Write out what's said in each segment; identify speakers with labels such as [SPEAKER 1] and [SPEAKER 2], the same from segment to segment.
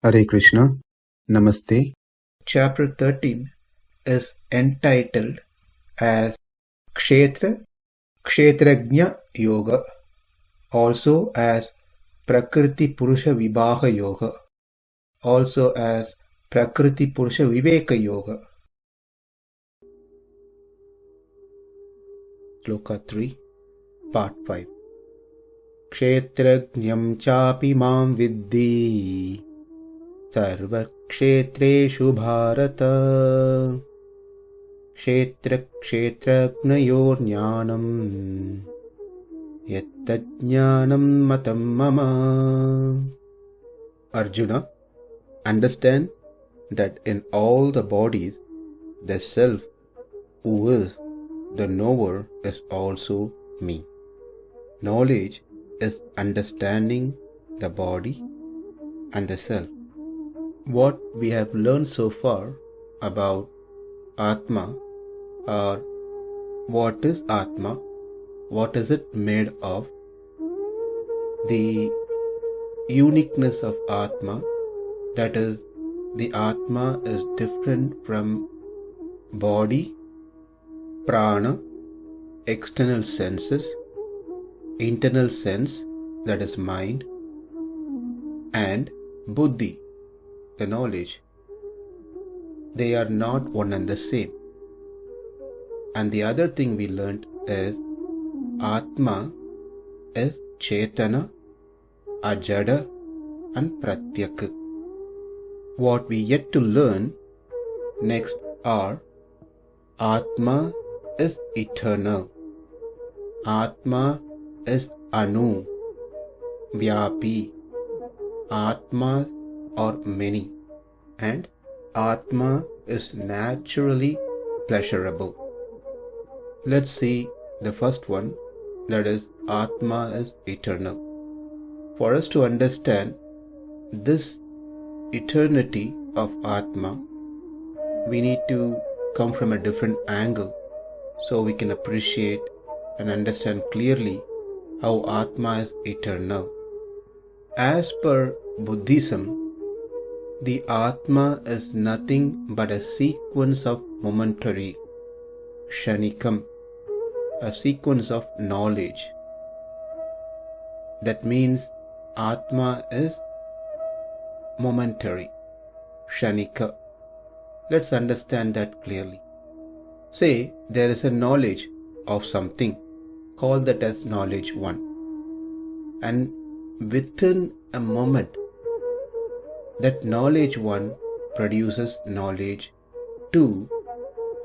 [SPEAKER 1] Hare Krishna, Namaste.
[SPEAKER 2] Chapter 13 is entitled as kṣetra-kṣetrajñayor, also as Prakriti Purusha Vibhaga Yoga, also as Prakriti Purusha Viveka Yoga. Sloka 3, Part 5. kṣetra-jñaṁ cāpi mām viddhi sarva-kṣetreṣu bhārata kṣetra-kṣetrajñayor jñānaṁ jñānaṁ mataṁ mama. Arjuna, understand that in all the bodies, the self who is the knower is also me. Knowledge is understanding the body and the self. What we have learned so far about Atma, or what is Atma, what is it made of, the uniqueness of Atma, that is, the Atma is different from body, prana, external senses, internal sense, that is mind, and buddhi, the knowledge. They are not one and the same. And the other thing we learnt is Atma is Chetana, Ajada, and Pratyak. What we yet to learn next are Atma is eternal, Atma is Anu, Vyapi, Atmas are many, and Atma is naturally pleasurable. Let's see the first one, that is, Atma is eternal. For us to understand this eternity of Atma, we need to come from a different angle so we can appreciate and understand clearly how Atma is eternal. As per Buddhism, the Atma is nothing but a sequence of momentary, kshanikam, a sequence of knowledge. That means Atma is momentary, kshanika. Let's understand that clearly. Say there is a knowledge of something, call that as knowledge 1. And within a moment, that knowledge 1 produces knowledge 2,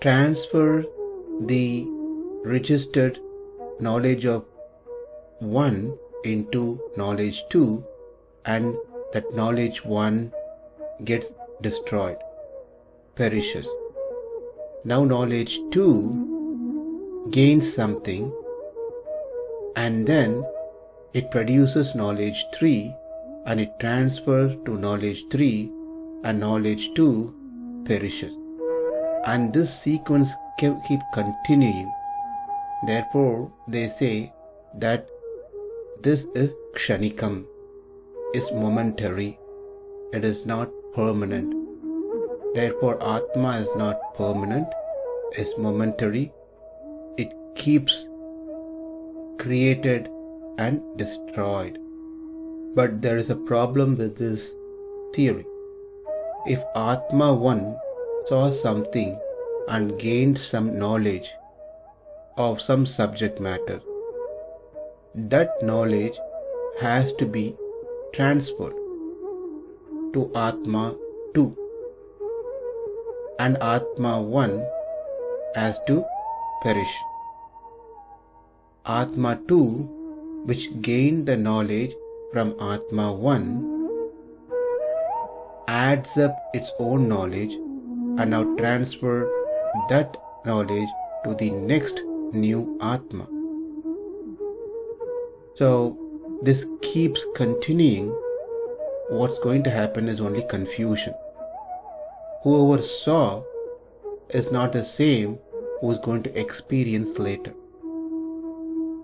[SPEAKER 2] transfer the registered knowledge of 1 into knowledge 2, and that knowledge 1 gets destroyed, perishes. Now knowledge 2 gains something, and then it produces knowledge 3, and it transfers to knowledge 3, and knowledge 2 perishes. And this sequence keep continuing. Therefore, they say that this is kshanikam, is momentary, it is not permanent. Therefore, Atma is not permanent, is momentary. It keeps created and destroyed. But there is a problem with this theory. If Atma 1 saw something and gained some knowledge of some subject matter, that knowledge has to be transferred to Atma 2, and Atma 1 has to perish. Atma 2, which gained the knowledge from Atma 1, adds up its own knowledge and now transfer that knowledge to the next new Atma. So this keeps continuing. What's going to happen is only confusion. Whoever saw is not the same who is going to experience later.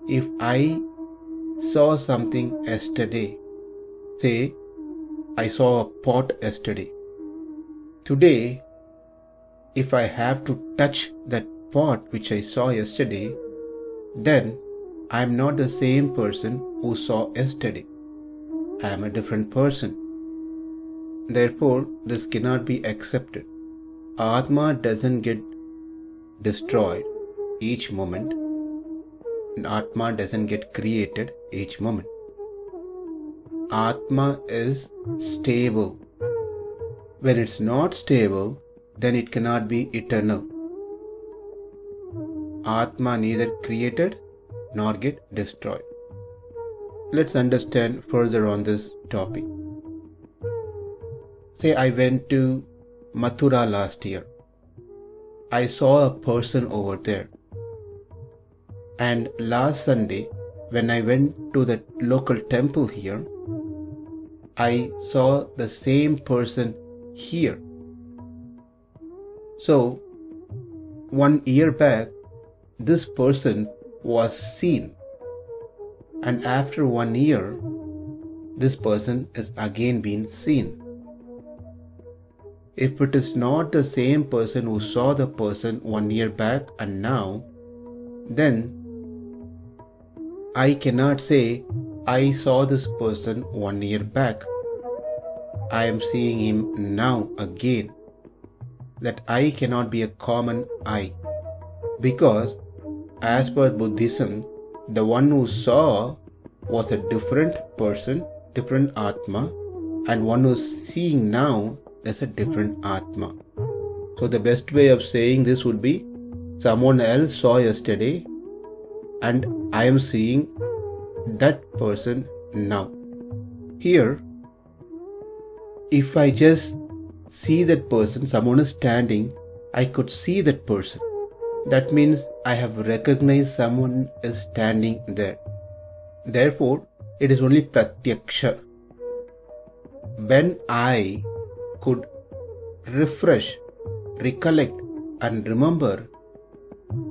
[SPEAKER 2] If I saw something yesterday, say I saw a pot yesterday. Today, if I have to touch that pot which I saw yesterday, then I am not the same person who saw yesterday. I am a different person. Therefore, this cannot be accepted. Atma doesn't get destroyed each moment. Atma doesn't get created each moment. Atma is stable. When it's not stable, then it cannot be eternal. Atma neither created nor get destroyed. Let's understand further on this topic. Say I went to Mathura last year. I saw a person over there. And last Sunday, when I went to the local temple here, I saw the same person here. So, 1 year back, this person was seen. And after 1 year, this person is again being seen. If it is not the same person who saw the person 1 year back and now, then I cannot say I saw this person 1 year back. I am seeing him now again. That I cannot be a common I. Because as per Buddhism, the one who saw was a different person, different Atma, and one who is seeing now is a different Atma. So the best way of saying this would be, someone else saw yesterday and I am seeing that person now. Here, if I just see that person, someone is standing, I could see that person. That means I have recognized someone is standing there. Therefore, it is only pratyaksha. When I could refresh, recollect and remember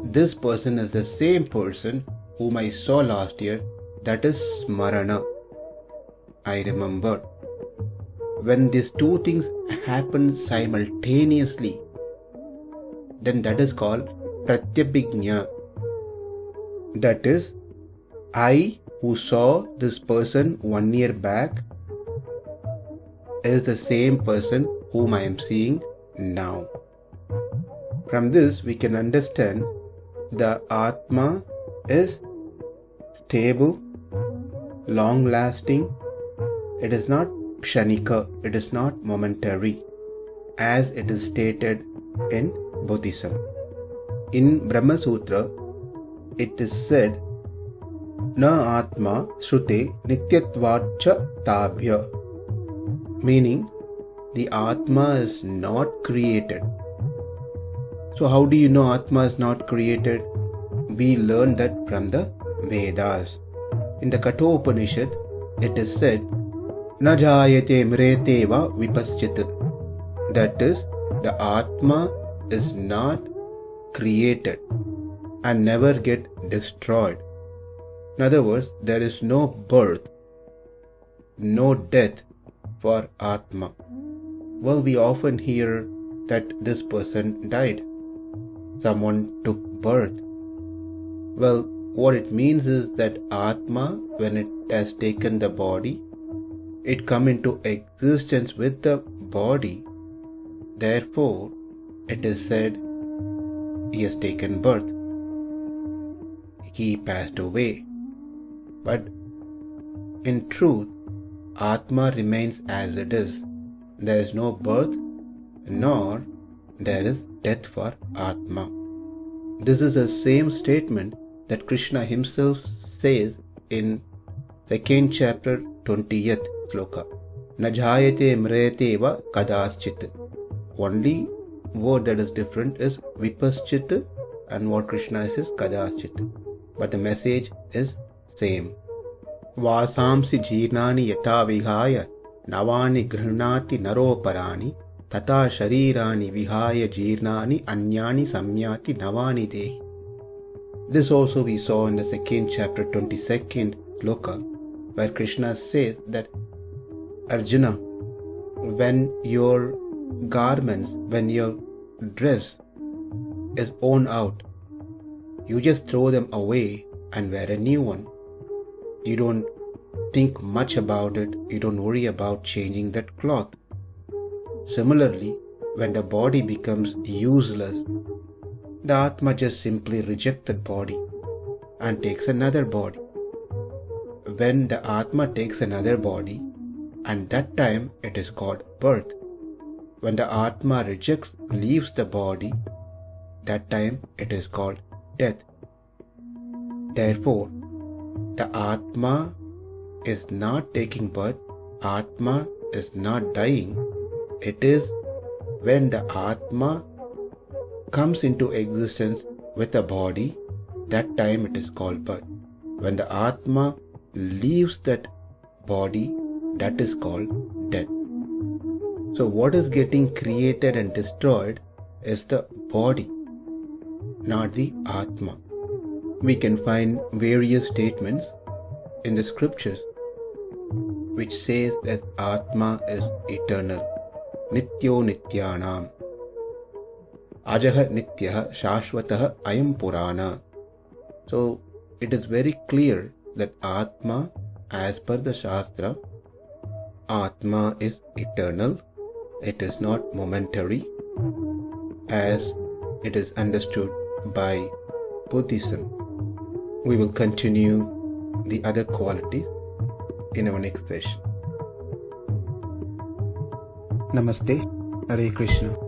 [SPEAKER 2] this person is the same person whom I saw last year, that is smarana. I remember. When these two things happen simultaneously, then that is called pratyabhijñā. That is, I who saw this person 1 year back is the same person whom I am seeing now. From this we can understand the Atma is stable, long lasting. It is not kshanika, it is not momentary, as it is stated in Buddhism. In Brahma Sutra, it is said, Na Atma Shrute Nityatvacha Tabhya, meaning the Atma is not created. So how do you know Atma is not created? We learn that from the Vedas. In the Kathopanishad, it is said, Na jayate mrete va vipaschit. That is, the Atma is not created and never get destroyed. In other words, there is no birth, no death for Atma. Well, we often hear that this person died. Someone took birth. Well, what it means is that Atma, when it has taken the body, it come into existence with the body. Therefore, it is said, he has taken birth. He passed away. But in truth, Atma remains as it is. There is no birth, nor there is death for Atma. This is the same statement that Krishna himself says in 2nd chapter 20th Sloka. Na jayate mrete va kadaschit. Only word that is different is vipaschit, and what Krishna says kadaschit. But the message is same. Vasamsi jīrnāni yatā vihāya navāni grihణāti naroparāni tatā sharirāni vihāya jīrnāni anyāni samyāti navāni dehi. This also we saw in the 2nd chapter 22nd Sloka, where Krishna says that Arjuna, when your garments, when your dress is worn out, you just throw them away and wear a new one. You don't think much about it. You don't worry about changing that cloth. Similarly, when the body becomes useless, the Atma just simply rejects that body and takes another body. When the Atma takes another body, and that time it is called birth. When the Atma leaves the body, that time it is called death. Therefore, the Atma is not taking birth, Atma is not dying. It is when the Atma comes into existence with a body, that time it is called birth. When the Atma leaves that body, that is called death. So what is getting created and destroyed is the body, not the Atma. We can find various statements in the scriptures which says that Atma is eternal. Nityo nityanam. Ajaha nityaha shashvataha ayam purana. So it is very clear that Atma, as per the Shastra, Atma is eternal. It is not momentary, as it is understood by Buddhism. We will continue the other qualities in our next session.
[SPEAKER 1] Namaste. Hare Krishna.